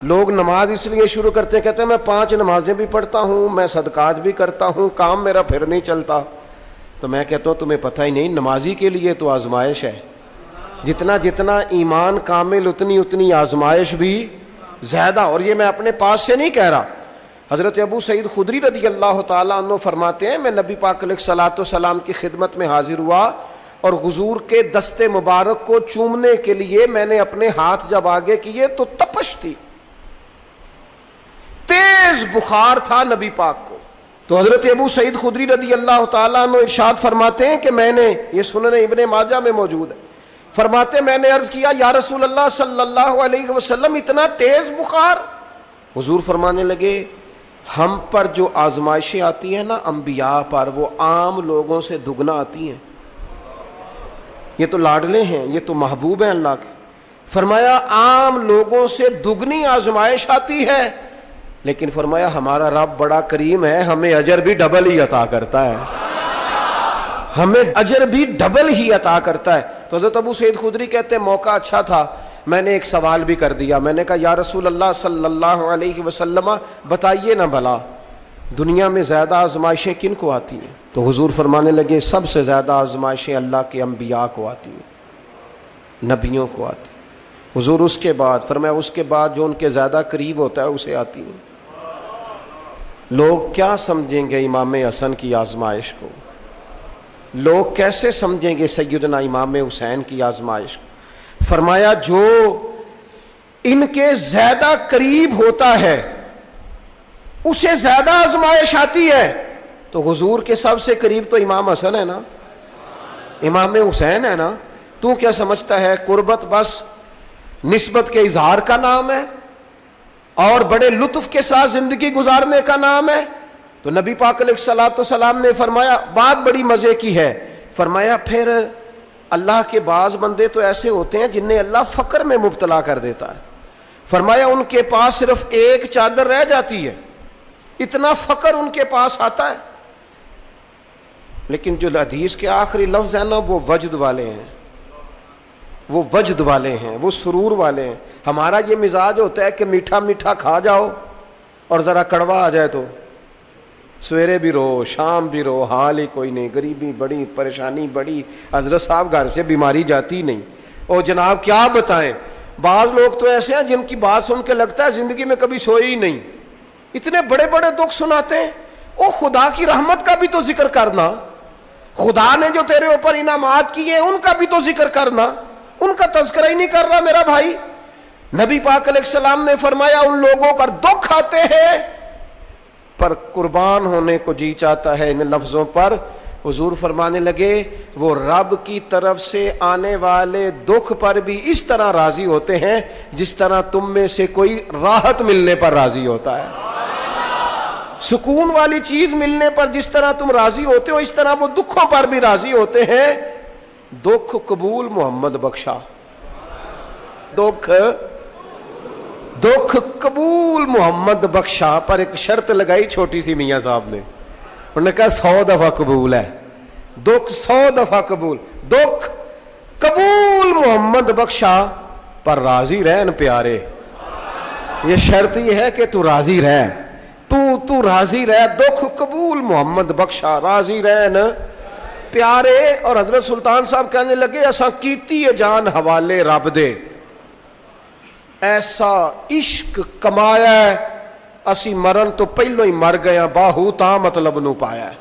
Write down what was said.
لوگ نماز اس لیے شروع کرتے ہیں، کہتے ہیں میں 5 نمازیں بھی پڑھتا ہوں، میں صدقات بھی کرتا ہوں، کام میرا پھر نہیں چلتا۔ تو میں کہتا ہوں تمہیں پتہ ہی نہیں، نمازی کے لیے تو آزمائش ہے، جتنا جتنا ایمان کامل اتنی آزمائش بھی زیادہ۔ اور یہ میں اپنے پاس سے نہیں کہہ رہا، حضرت ابو سعید خدری رضی اللہ تعالیٰ عنہ فرماتے ہیں میں نبی پاک علیہ الصلوۃ والسلام کی خدمت میں حاضر ہوا اور حضور کے دست مبارک کو چومنے کے لیے میں نے اپنے ہاتھ جب آگے کیے تو تپش تھی، تیز بخار تھا نبی پاک کو۔ تو حضرت ابو سعید خدری رضی اللہ تعالیٰ عنہ ارشاد فرماتے ہیں کہ میں نے، یہ سنن ابن ماجہ میں موجود ہے، فرماتے میں نے عرض کیا یا رسول اللہ صلی اللہ علیہ وسلم اتنا تیز بخار؟ حضور فرمانے لگے ہم پر جو آزمائشیں آتی ہیں نا انبیاء پر، وہ عام لوگوں سے دگنا آتی ہیں۔ یہ تو لاڈلے ہیں، یہ تو محبوب ہیں اللہ کے۔ فرمایا عام لوگوں سے دگنی آزمائش آتی ہے، لیکن فرمایا ہمارا رب بڑا کریم ہے، ہمیں اجر بھی ڈبل ہی عطا کرتا ہے، ہمیں اجر بھی ڈبل ہی عطا کرتا ہے۔ تو حضرت ابو سعید خدری کہتے ہیں موقع اچھا تھا، میں نے ایک سوال بھی کر دیا، میں نے کہا یا رسول اللہ صلی اللہ علیہ وسلم بتائیے نا بھلا دنیا میں زیادہ آزمائشیں کن کو آتی ہیں؟ تو حضور فرمانے لگے سب سے زیادہ آزمائشیں اللہ کے انبیاء کو آتی ہیں، نبیوں کو آتی ہیں۔ حضور اس کے بعد فرمایا اس کے بعد جو ان کے زیادہ قریب ہوتا ہے اسے آتی ہیں۔ لوگ کیا سمجھیں گے امام حسن کی آزمائش کو؟ لوگ کیسے سمجھیں گے سیدنا امام حسین کی آزمائش کو؟ فرمایا جو ان کے زیادہ قریب ہوتا ہے اسے زیادہ آزمائش آتی ہے۔ تو حضور کے سب سے قریب تو امام حسن ہے نا، امام حسین ہے نا، تو کیا سمجھتا ہے قربت بس نسبت کے اظہار کا نام ہے اور بڑے لطف کے ساتھ زندگی گزارنے کا نام ہے؟ تو نبی پاک علیہ الصلوۃ والسلام نے فرمایا بات بڑی مزے کی ہے، فرمایا پھر اللہ کے بعض بندے تو ایسے ہوتے ہیں جنہیں اللہ فقر میں مبتلا کر دیتا ہے۔ فرمایا ان کے پاس صرف ایک چادر رہ جاتی ہے، اتنا فقر ان کے پاس آتا ہے، لیکن جو حدیث کے آخری لفظ ہے نا وہ وجد والے ہیں، وہ وجد والے ہیں، وہ سرور والے ہیں۔ ہمارا یہ مزاج ہوتا ہے کہ میٹھا میٹھا کھا جاؤ اور ذرا کڑوا آ جائے تو سویرے بھی رو شام بھی رو، حال ہی کوئی نہیں، غریبی بڑی، پریشانی بڑی، حضرت صاحب گھر سے بیماری جاتی نہیں۔ اور جناب کیا بتائیں، بعض لوگ تو ایسے ہیں جن کی بات سن کے لگتا ہے زندگی میں کبھی سوئی ہی نہیں، اتنے بڑے بڑے دکھ سناتے ہیں۔ او خدا کی رحمت کا بھی تو ذکر کرنا، خدا نے جو تیرے اوپر انعامات کیے ان کا بھی تو ذکر کرنا، ان کا تذکرہ ہی نہیں کر رہا میرا بھائی۔ نبی پاک علیہ السلام نے فرمایا ان لوگوں پر دکھ آتے ہیں پر قربان ہونے کو جی چاہتا ہے ان لفظوں پر۔ حضور فرمانے لگے وہ رب کی طرف سے آنے والے دکھ پر بھی اس طرح راضی ہوتے ہیں جس طرح تم میں سے کوئی راحت ملنے پر راضی ہوتا ہے، سکون والی چیز ملنے پر جس طرح تم راضی ہوتے ہو اس طرح وہ دکھوں پر بھی راضی ہوتے ہیں۔ دکھ قبول محمد بخشا، دکھ قبول محمد بخشا، پر ایک شرط لگائی چھوٹی سی میاں صاحب نے، انہوں نے کہا 100 دفعہ قبول ہے، دکھ 100 دفعہ قبول، دکھ قبول محمد بخشا پر راضی رہن پیارے۔ یہ شرط یہ ہے کہ تو راضی رہ، تو راضی رہ، دکھ قبول محمد بخشا، راضی رہن پیارے۔ اور حضرت سلطان صاحب کہنے لگے اساں کیتی ہے جان حوالے رب دے، ایسا عشق کمایا ہے اسی مرن تو پہلو ہی مر گیا، باہو تا مطلب نو پایا ہے۔